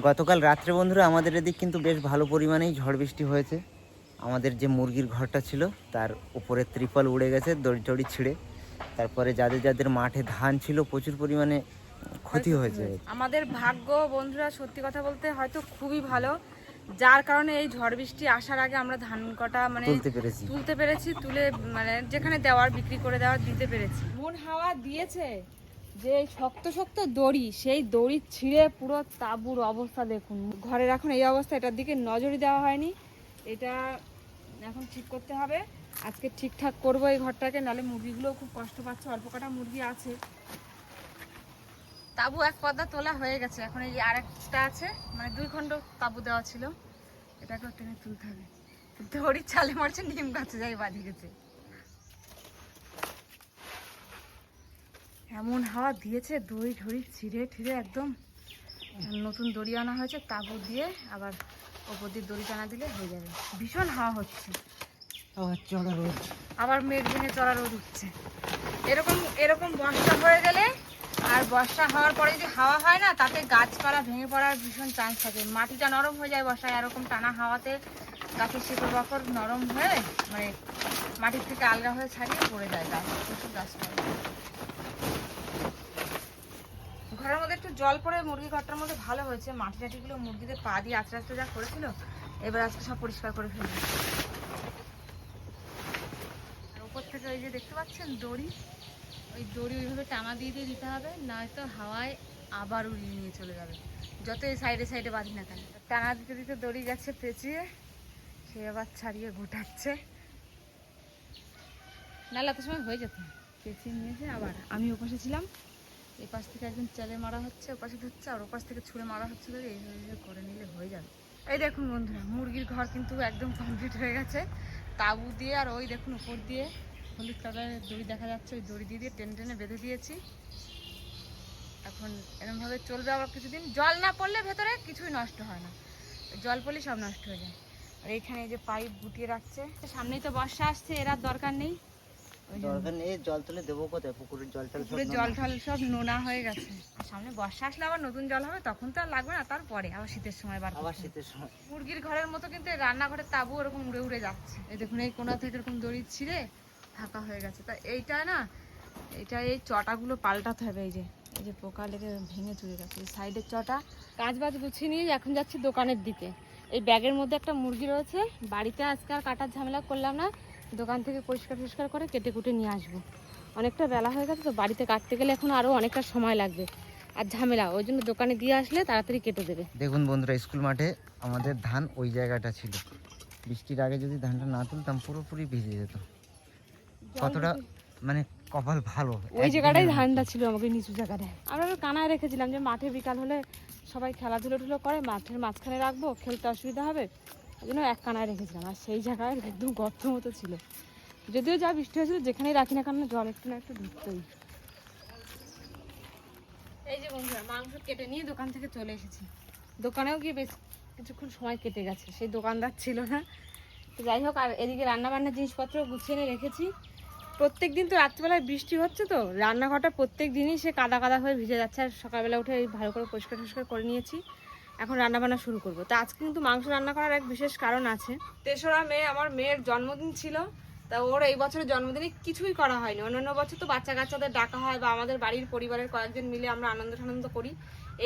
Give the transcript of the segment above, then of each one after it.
গতকাল রাত্রে বন্ধুরা আমাদের এদিক কিন্তু বেশ ভালো পরিমাণেই ঝড় বৃষ্টি হয়েছে। আমাদের যে মুরগির ঘরটা ছিল তার উপরে ত্রিপল উড়ে গেছে, দড়ি টড়ি ছিঁড়ে। তারপরে যাদের যাদের মাঠে ধান ছিল প্রচুর পরিমাণে ক্ষতি হয়েছে। আমাদের ভাগ্য বন্ধুরা সত্যি কথা বলতে হয়তো খুবই ভালো, যার কারণে এই ঝড় বৃষ্টি আসার আগে আমরা ধান কটা মানে তুলতে পেরেছি, তুলে মানে যেখানে দেওয়ার বিক্রি করে দেওয়ার দিতে পেরেছি। মন হাওয়া দিয়েছে যে শক্ত শক্ত দড়ি, সেই দড়ি ছিঁড়ে পুরো তাঁবুর অবস্থা দেখুন। ঘরের এখন এই অবস্থা, এটার দিকে নজরই দেওয়া হয়নি। এটা এখন ঠিক করতে হবে, আজকে ঠিকঠাক করবো এই ঘরটাকে, নাহলে মুরগিগুলো খুব কষ্ট পাচ্ছে। অল্প কটা মুরগি আছে। তাঁবু এক পর্দা তোলা হয়ে গেছে, এখন এই আরেকটা আছে, মানে 2 খণ্ড তাঁবু দেওয়া ছিল, এটাকেও টেনে তুলতে হবে। দড়ি চালে মারছে, নিম গাছে যাই বাঁধি গেছে। এমন হাওয়া দিয়েছে, দড়ি ঢড়ি ছিঁড়ে ঠিড়ে একদম নতুন দড়ি আনা হয়েছে, তাঁবু দিয়ে আবার ওপর দিয়ে দড়ি টানা দিলে হয়ে যাবে। ভীষণ হাওয়া হচ্ছে, আবার চড়া রোদ, আবার মেঘ ভেঙে চড়া রোদ উঠছে। এরকম এরকম বর্ষা হয়ে গেলে, আর বর্ষা হওয়ার পরে যদি হাওয়া হয় না, তাতে গাছপালা ভেঙে পড়ার ভীষণ চান্স থাকে। মাটিটা নরম হয়ে যায় বর্ষায়, এরকম টানা হাওয়াতে গাছের শিকড় বাকড় নরম হয়ে মানে মাটির থেকে আলগা হয়ে ছাড়িয়ে পড়ে যায় গাছ, প্রচুর গাছপালা। ঘরের মধ্যে একটু জল পড়ে মুরগি ঘরটার মধ্যে ভালো হয়েছে। মাটি টাটিগুলো মুরগিদের পা দিয়ে আস্তে আস্তে যা করেছিল, এবার আজকে সব পরিষ্কার করে ফেলবে। আর উপর থেকে ওই যে দেখতে পাচ্ছেন দড়ি, ওই দড়ি ওইভাবে টানা দিয়ে দিয়ে দিতে হবে, নয়তো হাওয়ায় আবার উড়িয়ে নিয়ে চলে যাবে। যত এই সাইডে সাইডে বাঁধি না কেন, টানা দিতে দিতে দড়ি গেছে পেঁচিয়ে, সে আবার ছাড়িয়ে গোটাচ্ছে। নাহলে এত সময় হয়ে যেত। পেঁচিয়ে নিয়েছে, আবার আমি ওপাশে ছিলাম, এই পাশ থেকে একজন চেলে মারা হচ্ছে, ওপাশে ধরছে, আর ওপাশ থেকে ছুঁড়ে মারা হচ্ছে, ধরে এইভাবে করে নিলে হয়ে যাবে। এই দেখুন বন্ধুরা, মুরগির ঘর কিন্তু একদম কমপ্লিট হয়ে গেছে। তাঁবু দিয়ে আর ওই দেখুন উপর দিয়ে হলুদ কালারের দড়ি দেখা যাচ্ছে, ওই দড়ি দিয়ে দিয়ে টেনে টেনে বেঁধে দিয়েছি। এখন এরকমভাবে চলবে আবার কিছুদিন। জল না পড়লে ভেতরে কিছুই নষ্ট হয় না, জল পড়লে সব নষ্ট হয়ে যায়। আর এইখানে এই যে পাইপ গুটিয়ে রাখছে, সামনেই তো বর্ষা আসছে, এর আর দরকার নেই। দরকার নেই, জল তুলে দেবো কোথায়? পুকুরের জল টল, পুকুরের জল টল সব নোনা হয়ে গেছে। সামনে বর্ষা আসলে আবার নতুন জল হবে, তখন তো আর লাগবে না, তারপরে আবার শীতের সময় আবার শীতের সময়। মুরগির ঘরের মতো কিন্তু রান্নাঘরের তাঁবু ওরকম উড়ে উড়ে যাচ্ছে। এই দেখুন এই কোনা থেকে এরকম দড়ি ছিঁড়ে ফাঁকা হয়ে গেছে। তা এইটা না, এটা এই চটাগুলো পাল্টাতে হবে। এই যে পোকা লেগে ভেঙে চুরে গেছে এই সাইডের চটা। কাজ বাজ গুছিয়ে নিয়ে এখন যাচ্ছি দোকানের দিকে। এই ব্যাগের মধ্যে একটা মুরগি রয়েছে, বাড়িতে আজকে আর কাটার ঝামেলা করলাম না, দোকান থেকে পরিষ্কার করে কেটে কুটে নিয়ে আসবো। অনেকটা বেলা হয়ে গেছে তো, বাড়িতে কাটতে গেলে এখন আরও অনেকটা সময় লাগবে আর ঝামেলা, ওই জন্য দোকানে দিয়ে আসলে তাড়াতাড়ি কেটে দেবে। দেখুন বন্ধুরা, স্কুল মাঠে আমাদের ধান ওই জায়গাটা ছিল, বৃষ্টির আগে যদি ধানটা না তুলতাম পুরোপুরি ভিজে যেত। কতটা মানে কপাল ভালো, ওই জায়গাটাই ধানটা ছিল আমাকে নিচু জায়গাটায়। আমরা কানায় রেখেছিলাম যে মাঠে বিকাল হলে সবাই খেলাধুলো করে, মাঠের মাঝখানে রাখবো, খেলতে অসুবিধা হবে, ওই জন্য এক কানায় রেখেছিলাম। আর সেই জায়গায় একদম গর্ত মতো ছিল, যদিও যা বৃষ্টি হয়েছিল যেখানেই রাখি না কেন জল একটু না একটু ঢুকতোই। এই যে বন্ধুরা, মাংস কেটে নিয়ে দোকান থেকে চলে এসেছি। দোকানেও গিয়ে বেশ কিছুক্ষণ সময় কেটে গেছে, সেই দোকানদার ছিল না। তো যাই হোক, আর এদিকে রান্নাবান্নার জিনিসপত্র গুছিয়ে এনে রেখেছি। প্রত্যেক দিন তো রাত্রিবেলায় বৃষ্টি হচ্ছে, তো রান্নাঘরটা প্রত্যেক দিনই সে কাদা কাদা হয়ে ভিজে যাচ্ছে। আর সকালবেলা উঠে ভালো করে পরিষ্কার করে নিয়েছি, এখন রান্নাবান্না শুরু করবো। তো আজকে কিন্তু মাংস রান্না করার এক বিশেষ কারণ আছে। 3রা মে আমার মেয়ের জন্মদিন ছিল, তা ওর এই বছরের জন্মদিনে কিছুই করা হয়নি। অন্যান্য বছর তো বাচ্চা কাচ্চাদের ডাকা হয় বা আমাদের বাড়ির পরিবারের কয়েকজন মিলে আমরা আনন্দ করি।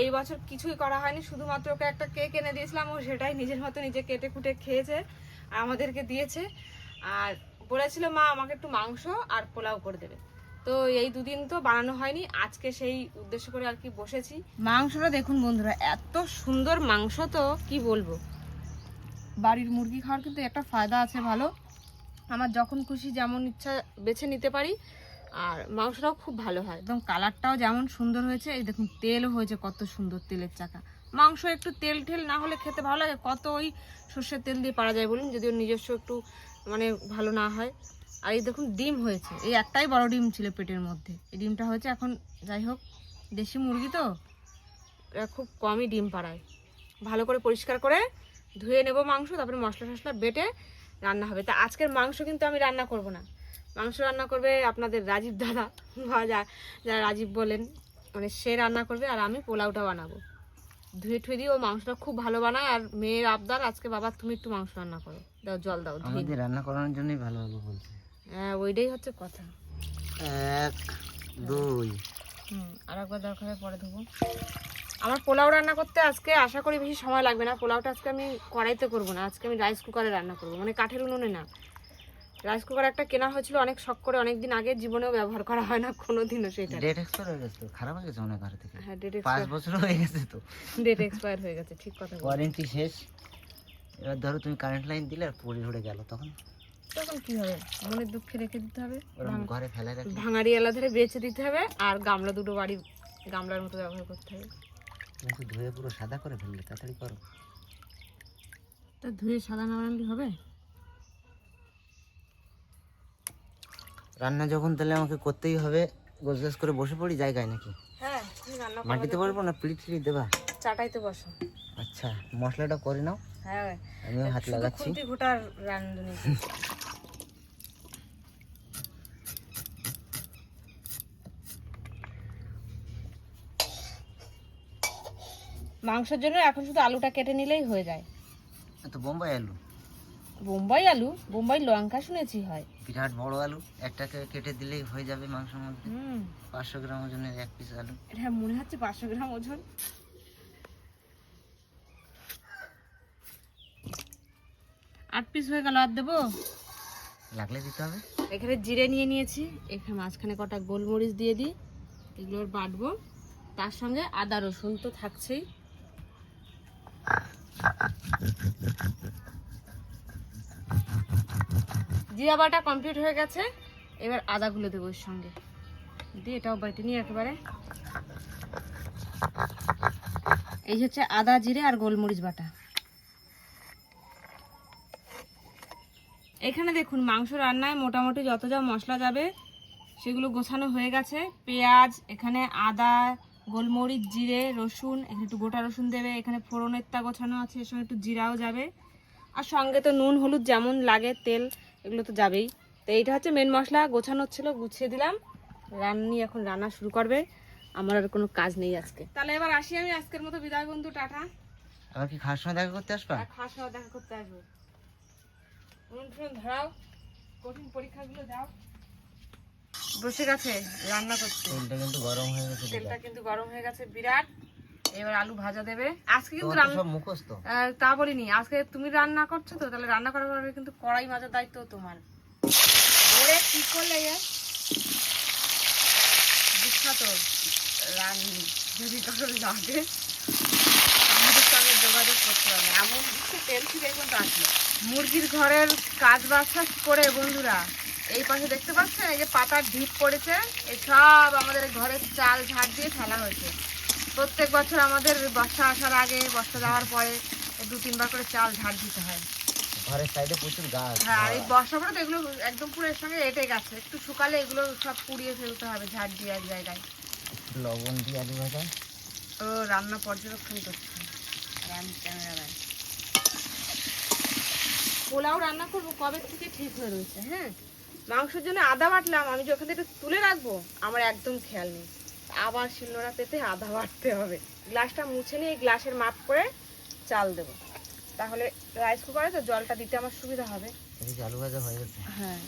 এই বছর কিছুই করা হয়নি, শুধুমাত্র ওকে একটা কেক এনে দিয়েছিলাম, ও সেটাই নিজের মতো নিজে কেটে কুটে খেয়েছে, আমাদেরকে দিয়েছে। আর বলেছিল মা আমাকে একটু মাংস আর পোলাও করে দেবে। তো এই 2 দিন তো বানানো হয়নি, আজকে সেই উদ্দেশ্য করে আর কি বসেছি। মাংসটা দেখুন বন্ধুরা, এত সুন্দর মাংস তো কি বলবো। বাড়ির মুরগি খাওয়ার কিন্তু একটা ফায়দা আছে ভালো, আমার যখন খুশি যেমন ইচ্ছা বেছে নিতে পারি। আর মাংসটাও খুব ভালো হয়, একদম কালারটাও যেমন সুন্দর হয়েছে। এই দেখুন তেলও হয়েছে কত সুন্দর, তেলের চাকা। মাংস একটু তেল ঠেল না হলে খেতে ভালো লাগে, কত ওই সর্ষের তেল দিয়ে পারা যায় বলুন, যদিও নিজস্ব একটু মানে ভালো না হয়। আর এই দেখুন ডিম হয়েছে, এই একটাই বড় ডিম ছিল পেটের মধ্যে, এই ডিমটা হয়েছে। এখন যাই হোক, দেশি মুরগি তো এরা খুব কমই ডিম পাড়ায়। ভালো করে পরিষ্কার করে ধুয়ে নেব মাংস, তারপরে মশলা টশলা বেটে রান্না হবে। তা আজকের মাংস কিন্তু আমি রান্না করব না, মাংস রান্না করবে আপনাদের রাজীব দাদা, বা যারা রাজীব বলেন, মানে সে রান্না করবে, আর আমি পোলাওটা বানাবো। ধুয়ে ঠুয়ে দিয়ে ও মাংসটা খুব ভালো বানায়। আর মেয়ের আবদার, আজকে বাবা তুমি একটু মাংস রান্না করো, দাও জল দাও ধুয়ে। আমাদের রান্না করানোর জন্যই ভালো ভালো বলছে। হ্যাঁ ওইটাই হচ্ছে কথা। 1 2 আর একবার দরকার হয় পরে ধোবো। আমার পোলাও রান্না করতে আজকে আশা করি বেশি সময় লাগবে না। পোলাওটা আজকে আমি কড়াইতে করবো না, আজকে আমি রাইস কুকারে রান্না করবো, মানে কাঠের উনুনে না। রাইস কুকার একটা কেনা হয়েছিল অনেক শখ করে, অনেকদিন আগে, জীবনেও ব্যবহার করা হয় না কোনোদিনও সেটা। ডেট এক্সপায়ার হয়ে গেছে, খারাপ হয়ে গেছে অনেক ঘর থেকে। হ্যাঁ ডেট 5 বছর হয়ে গেছে তো। ডেট এক্সপায়ার হয়ে গেছে, ঠিক কথা বলেছো। ওয়ারেন্টি শেষ। এবার ধরো তুমি কারেন্ট লাইন দিলে আর পড়ে ঝরে গেল, তখন তখন কি হবে? মনের দুঃখে রেখে দিতে হবে, ওরকম ঘরে ফেলে রাখি। ভাঙাড়ি এলা ধরে বেচে দিতে হবে, আর গামলা দুটো বাড়ি গামলার মতো ব্যবহার করতে হবে। কিন্তু ধুয়ে পুরো সাদা করে ফেললে, তাড়াতাড়ি করো। তা ধুয়ে সাদা না বানালে হবে? রান্না যখন তাহলে আমাকে করতেই হবে, গোছগাছ করে বসে পড়ি জায়গায় নাকি? হ্যাঁ তুমি রান্না মাটিতে বলবো না পিড়ি টিড়ি দেবা? চাটাইতে বসো। আচ্ছা মশলাটা করে নাও, হ্যাঁ আমিও হাত লাগাচ্ছি। খুন্তি ঘোটার রান্ধুনি। মাংসের জন্য এখন শুধু আলুটা কেটে নিলেই হয়ে যায়। তো বোম্বাই আলু, বোম্বাই আলু, বোম্বাই লঙ্কা শুনেছি হয়। বিরাট বড় আলু, একটাকে কেটে দিলেই হয়ে যাবে মাংসের মধ্যে। 500 গ্রাম ওজনের 1 পিস আলু। এটা মনে হচ্ছে 500 গ্রাম ওজন। 8 পিস হয়ে গেল, আর দেবো? লাগলে দিতে হবে। এখানে জিরে নিয়ে নিয়েছি, এখানে মাঝখানে কটা গোলমরিচ দিয়ে দিই, এগুলো বাটবো। তার সঙ্গে আদা রসুন তো থাকছেই। জিরা বাটা কমপ্লিট হয়ে গেছে, এবার আদাগুলো দেবো এর সঙ্গে দিয়ে এটাও বেটে নিয়ে একেবারে। এই হচ্ছে আদা জিরে আর গোলমরিচ বাটা। এখানে দেখুন মাংস রান্নায় মোটামুটি যত যা মশলা যাবে সেগুলো গোছানো হয়ে গেছে। পেঁয়াজ, এখানে আদা, গোলমরিচ, জিরে, রসুন, এখানে একটু গোটা রসুন দেবে, এখানে ফোড়নের তা গোছানো আছে, এর সঙ্গে একটু জিরাও যাবে, আর সঙ্গে তো নুন হলুদ যেমন লাগে, তেল, এগুলো তো যাবেই। তো এইটা হচ্ছে মেন মশলা, গোছানো ছিল, গুছিয়ে দিলাম। রান্নি এখন রান্না শুরু করবে, আমার আর কোনো কাজ নেই আজকে। তাহলে এবার আসি আমি, আজকের মতো বিদায় বন্ধু, টাটা। আবার কি খাওয়ার সময় দেখা করতে আসবা? খাওয়ার সময় দেখা করতে আসবো। ধরাও, কঠিন পরীক্ষাগুলো দাও। বসে গেছে রান্না করতে। তেলটা কিন্তু গরম হয়ে গেছে। তেলটা কিন্তু গরম হয়ে গেছে বিরাট। এবার আলু ভাজা দেবে। আজকে কিন্তু সব মুখস্থ। তা বলিনি, আজকে তুমি রান্না করছো তো, তাহলে রান্না করার পরে কিন্তু কড়াই মাজার দায়িত্ব তোমার। ওরে কি করলে বিখ্যাত রান্নি, যদি কারো লাগে আমাদের সঙ্গে যোগাযোগ করতে হবে। এমন কিছু তেল ছিল কিন্তু আসলো। মুরগির ঘরের কাজ বাজ করে বন্ধুরা, এই পাশে দেখতে পাচ্ছেন এই যে পাতার ঢিপ পড়েছে, এই সব আমাদের ঘরের চাল ঝাড় দিয়ে ফেলা হয়েছে। প্রত্যেক বছর আমাদের বর্ষা আসার আগে, বর্ষা যাওয়ার পরে 2-3 বার করে চাল ঝাড় দিতে হয়। ঘরের সাইডে প্রচুর গাছ। হ্যাঁ, আর এই বর্ষা পরে তো এগুলো একদম পুরো এর সঙ্গে এঁটে গেছে। একটু শুকালে এগুলো সব পুড়িয়ে ফেলতে হবে ঝাড় দিয়ে এক জায়গায়। লবণ দিয়ে আলু ভাজা। ও রান্না পর্যবেক্ষণ করছে ক্যামেরাম্যান। পোলাও রান্না করবো কবে থেকে ঠিক হয়ে রয়েছে। হ্যাঁ, মাংসের জন্য আদা বাটলাম, আমি যে ওখান থেকে একটু তুলে রাখবো আমার একদম খেয়াল নেই। আবার শিলনোড়া পেতে আদা বাটতে হবে। গ্লাসটা মুছে নিয়ে গ্লাসের মাপ করে চাল দেবো, তাহলে রাইস কুকারে তো জলটা দিতে আমার সুবিধা হবে। আলু ভাজা হয়ে গেছে। হ্যাঁ,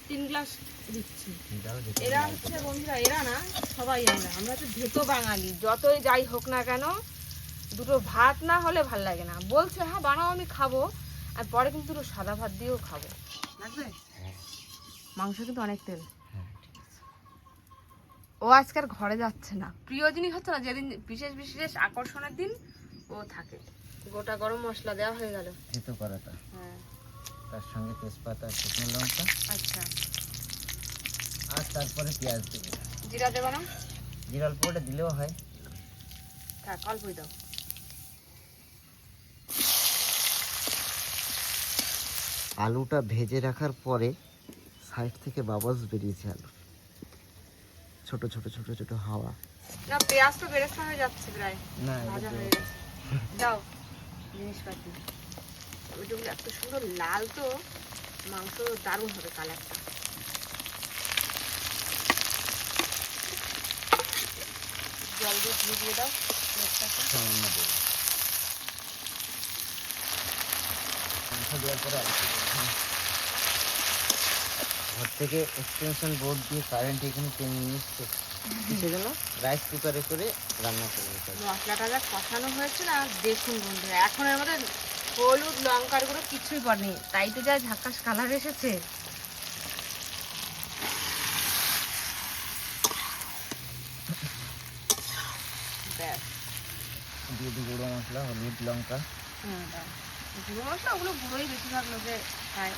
3 গ্লাস দিচ্ছি। এরা হচ্ছে বন্ধুরা, এরা না সবাই আমরা তো ভেতো বাঙালি, যতই যাই হোক না কেন দুটো ভাত না হলে ভাল লাগে না। বলছে হ্যাঁ বানাও, আমি খাবো, আর পরে কিন্তু দুটো সাদা ভাত দিয়েও খাবো। লাগবে? মাংস কিন্তু অনেক তেল। ও আজকাল ঘরে যাচ্ছে না, প্রিয় জিনিস হচ্ছে না, যেদিন বিশেষ বিশেষ আকর্ষণের দিন ও থাকে। গোটা গরম মশলা দেওয়া হয়ে গেল, তেতো করাটা। হ্যাঁ, তার সঙ্গে তেজপাতা, শুকনো লঙ্কা, আচ্ছা, আর তারপরে পেঁয়াজ দেবো। জিরা দেবো না? জিরা অল্প করে দিলেও হয়। থাক, অল্পই দাও। আলুটা ভেজে রাখার পরে সাইড থেকে বাবলস বেরিয়েছে আলু, ছোট ছোট ছোট ছোট হাওয়া। না, পেঁয়াজ তো বেরেস্তা হয়ে যাচ্ছে প্রায়, না ভাজা হয়ে গেছে। দাও জিনিসপাতি, ওইগুলো এত সুন্দর লাল, তো মাংস দারুণ হবে কালারটা। জল দিয়ে দাও, মাংসটাকে সামান্য দেবো। মাংস দেওয়ার পরে আর একটু দেবো। ঘর থেকে এক্সটেনশন বোর্ড দিয়ে কারেন্ট এখানে টেনে নিয়ে এসছে, কিসের জন্য? রাইস কুকারে করে রান্না করবো। মশলাটা যা কষানো হয়েছে না, দেখুন বন্ধুরা, এখন এর মধ্যে হলুদ লঙ্কার গুঁড়ো কিছুই পড়েনি, তাই তো যা ঝাক্কাস কালার এসেছে। ব্যাস, দিয়ে দিই গুঁড়ো মশলা, হলুদ লঙ্কা। গুঁড়ো মশলা ওগুলো গুঁড়োই বেশিরভাগ লোকে খায়,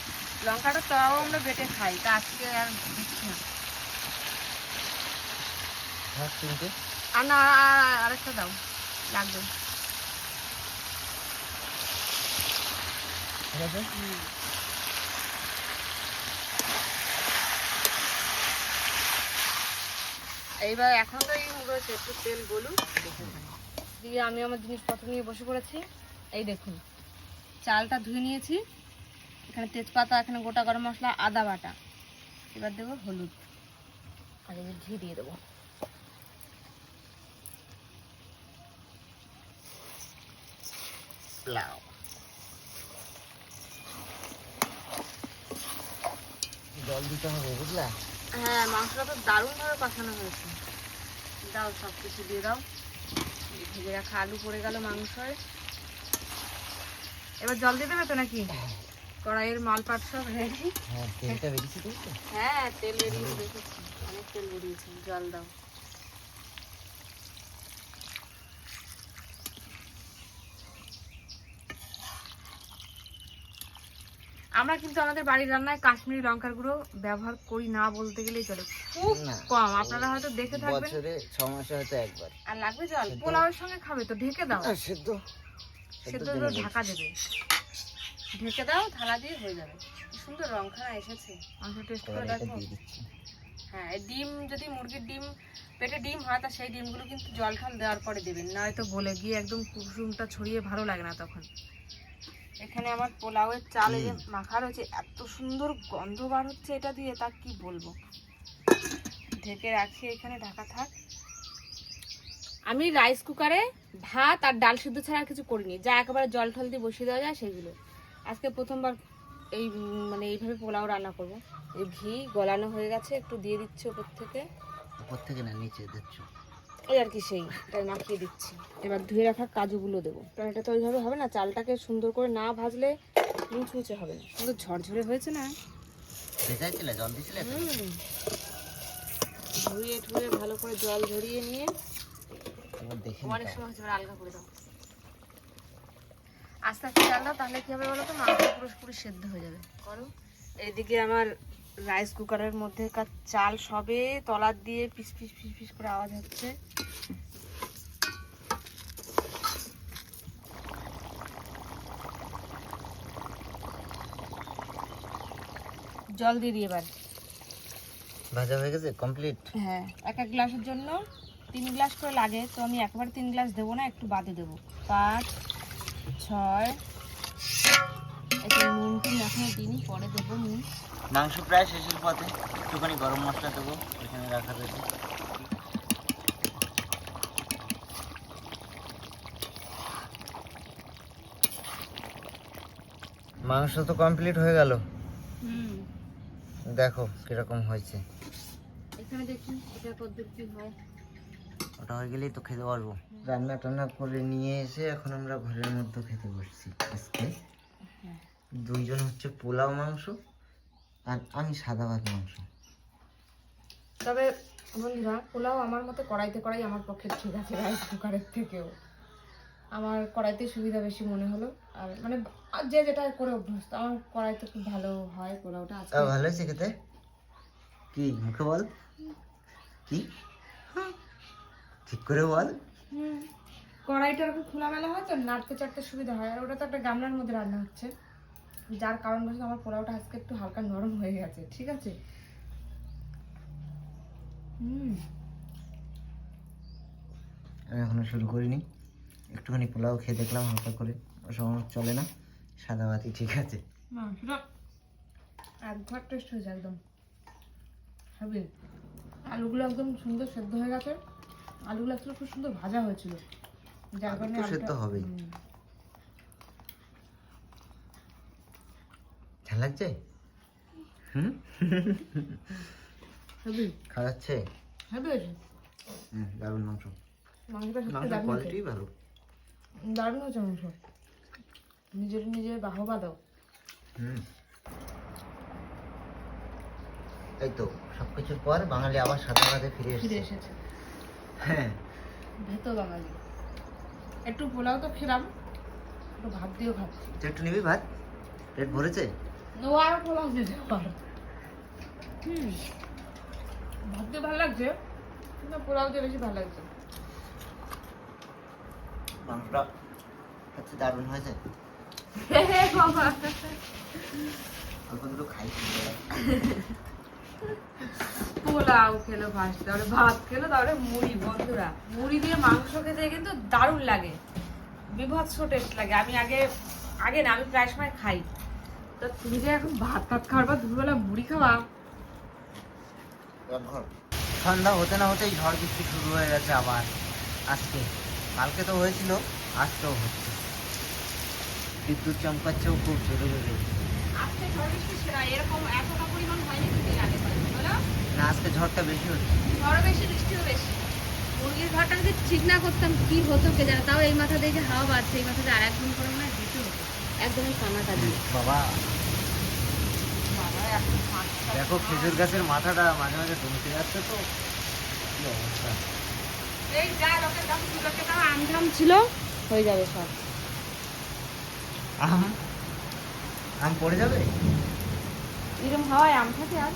লঙ্কাটা তাও আমরা বেটে খাই, তা আজকে আর দিচ্ছি না। থাক তিনটে। আর না, আরেকটা দাও, লাগবে। ঠিক আছে। এইবার এখন তো এই রয়েছে, একটু তেল গলুক দিয়ে আমি আমার জিনিসপত্র নিয়ে বসে পড়েছি। এই দেখুন, চালটা ধুয়ে নিয়েছি, এখানে তেজপাতা, এখানে গোটা গরম মশলা, আদা বাটা। এবার দেবো হলুদ, আর এই ঘি দিয়ে দেবো। লাউ জল দিতে হবে, বুঝলা? হ্যাঁ, মাংসটা তো দারুণভাবে কষানো হয়েছে। দাও, সব কিছু দিয়ে দাও। ভেজে রাখা আলু পড়ে গেল মাংসয়। এবার জল দিয়ে দেবে তো নাকি? কড়াইয়ের মালপাট সব রেডি। হ্যাঁ, তেলটা বেরিয়েছে দেখছো? হ্যাঁ, তেল বেরিয়েছে, দেখেছি, অনেক তেল বেরিয়েছে। জল দাও। আমরা কিন্তু আমাদের বাড়ির রান্নায় কাশ্মীরি লঙ্কার গুঁড়ো ব্যবহার করি না বলতে গেলেই চলে, খুব না, কম। আপনারা হয়তো দেখে থাকবেন। বছরে 6 মাসে হয়তো একবার। আর লাগবে জল, পোলাওয়ের সঙ্গে খাবে তো ঢেকে দাও। সেদ্ধ সেদ্ধ তো ঢাকা দেবে, ঢেকে দাও, থালা দিয়ে হয়ে যাবে। কি সুন্দর রংখানা এসেছে, মাংস টেস্ট করে দেখো। দিয়ে দিচ্ছি। হ্যাঁ, এই ডিম, যদি মুরগির ডিম পেটে ডিম হয়, তা সেই ডিমগুলো কিন্তু জল ঠাল দেওয়ার পরে দেবেন, নয়তো গলে গিয়ে একদম কুসুমটা ছড়িয়ে ভালো লাগে না তখন। এখানে আমার পোলাওয়ের চাল এই যে মাখা রয়েছে, এত সুন্দর গন্ধ বার হচ্ছে এটা দিয়ে, তা কি বলবো। ঢেকে রাখি, এখানে ঢাকা থাক। আমি রাইস কুকারে ভাত আর ডাল সিদ্ধ ছাড়া আর কিছু করিনি, যা একেবারে জল ঠল দিয়ে বসিয়ে দেওয়া যায় সেগুলো। আজকে প্রথমবার এই মানে এইভাবে পোলাও রান্না করব। এই ঘি গলানো হয়ে গেছে, একটু দিয়ে দিচ্ছি ওপর থেকে। উপর থেকে না, নিচে দিচ্ছ। এই আর কি, সেইটাই মাখিয়ে দিচ্ছি। এবার ধুয়ে রাখা কাজুগুলো দেবো, কারণ এটা তো ওইভাবে হবে না, চালটাকে সুন্দর করে না ভাজলে মুচমুচে হবে না। সুন্দর ঝরঝরে হয়েছে না? ভেজাইছিলে, জল দিছিলে? ধুয়ে ঠুয়ে ভালো করে জল ঝরিয়ে নিয়ে দেখে অনেক সময় হচ্ছে, এবার আলগা করে দাও। আস্তে আস্তে চাল দাও, তাহলে কি হবে বলো তো, মাংস পুরোপুরি সেদ্ধ হয়ে যাবে। করো। এইদিকে আমার রাইস কুকারের মধ্যে চাল সবে তলার দিয়ে পিস পিস পিস পিস করে আওয়াজ হচ্ছে। জল দিয়ে দিই এবার। ভাজা হয়ে গেছে, কমপ্লিট। হ্যাঁ, এক এক গ্লাসের জন্য 3 গ্লাস করে লাগে, তো আমি একবার 3 গ্লাস দেবো না, একটু বাদে দেবো। 5, 6, একটু নুন টুন এখনো দিইনি, পরে দেবো নুন। মাংস প্রায় শেষের পথে, একটুখানি গরম মশলা দেবো, এখানে রাখা রয়েছে। মাংস তো কমপ্লিট হয়ে গেল, দেখো কিরকম হয়েছে। এখানে দেখুন এটা পদ্ধতি হয়। ওটা হয়ে গেলেই তো খেতে পারবো। রান্না টান্না করে নিয়ে এসে এখন আমরা ঘরের মধ্যে খেতে বসছি। আজকে দুইজন হচ্ছে পোলাও মাংস, আর আমি সাদা ভাত মাংস। তবে বন্ধুরা, পোলাও আমার মতে কড়াইতে করাই আমার পক্ষে ঠিক আছে, রাইস কুকারের থেকেও আমার কড়াইতে সুবিধা বেশি মনে হলো। আর মানে যে যেটা করে অভ্যস্ত, আমার কড়াইতে খুব ভালো হয় পোলাওটা। আজকে ভালো হয়েছে খেতে? কি মুখে বল, কি ঠিক করে বল। কড়াইটা এরকম খোলামেলা হয় তো, নাড়তে চাড়তে সুবিধা হয়। আর ওটা তো একটা গামলার মধ্যে রান্না হচ্ছে, যার কারণ বলছে আমার পোলাওটা আজকে একটু হালকা নরম হয়ে গেছে। ঠিক আছে। আমি এখনো শুরু করিনি, একটুখানি পোলাও খেয়ে দেখলাম হালকা করে, ওসব আমার চলে না, সাদা ভাতই ঠিক আছে। একবার টেস্ট হয়েছে একদম হবে। আলুগুলো একদম সুন্দর সেদ্ধ হয়ে গেছে, আলুগুলো আসলে খুব সুন্দর ভাজা হয়েছিল। যার আলু কারণে তো সেদ্ধ হবেই। ঝাল লাগছে? হুম, হেভি খাওয়া যাচ্ছে? হেভি আছে। দারুণ মাংস, মাংসটা সত্যি মাংসের দারুণ কোয়ালিটি হয়েছে। ভালো। দারুণ হয়েছে মাংস। নিজের বাহবা দাও। এই তো সবকিছুর পর বাঙালি আবার সাদা ভাতে ফিরে ফিরে এসেছে। এসেছে হ্যাঁ, ভেতো বাঙালি। একটু পোলাও তো খেলাম, একটু ভাত দিয়েও খাচ্ছি। তুই একটু নিবি ভাত? পেট ভরেছে? ও আর পোলাও দিতে পারো। ভাত দিয়ে ভালো লাগছে, কিন্তু পোলাও দিয়ে বেশি ভালো লাগছে। মাংসটা হচ্ছে দারুণ হয়েছে। বাবা অল্প দুটো খাই। পোলাও খেলো ফার্স্ট, তারপরে ভাত খেলো, তারপরে মুড়ি। বন্ধুরা, মুড়ি দিয়ে মাংস খেতে কিন্তু দারুণ লাগে, বিভৎস টেস্ট লাগে। আমি আগে না, আমি প্রায় সময় খাই। তো তুমি যে এখন ভাত খাওয়ার পর দুপুরবেলা মুড়ি খাওয়া। ঠান্ডা হতে না হতেই ঝড় বৃষ্টি শুরু হয়ে গেছে আবার আজকে। কালকে তো হয়েছিল, আজকেও হচ্ছে। বিদ্যুৎ চমকাচ্ছেও খুব জোরে জোরে। আজকে ঝড় বৃষ্টি সেরা, এরকম এতটা পরিমাণ হয়নি দুদিন আগে, বলো? না, আজকে ঝড়টা বেশি হচ্ছে। ঝড়ও বেশি, বৃষ্টিও বেশি। মুরগির ঘরটা যদি ঠিক না করতাম কি হতো কে জানে। তাও এই মাথা দিয়ে যে হাওয়া বাজছে, এই মাথা দিয়ে আর একদম করে মনে হয় দিতে হতো, একদমই কানাটা দিয়ে। বাবা বাবা, এখন পাঁচটা দেখো খেজুর গাছের মাথাটা মাঝে মাঝে ডুমতে যাচ্ছে তো, কি অবস্থা। এই যা লোকের দাম, লোকের দাম আম ধাম ছিল, হয়ে যাবে সব। আম আম পড়ে যাবে। এরকম হাওয়ায় আম থাকে আর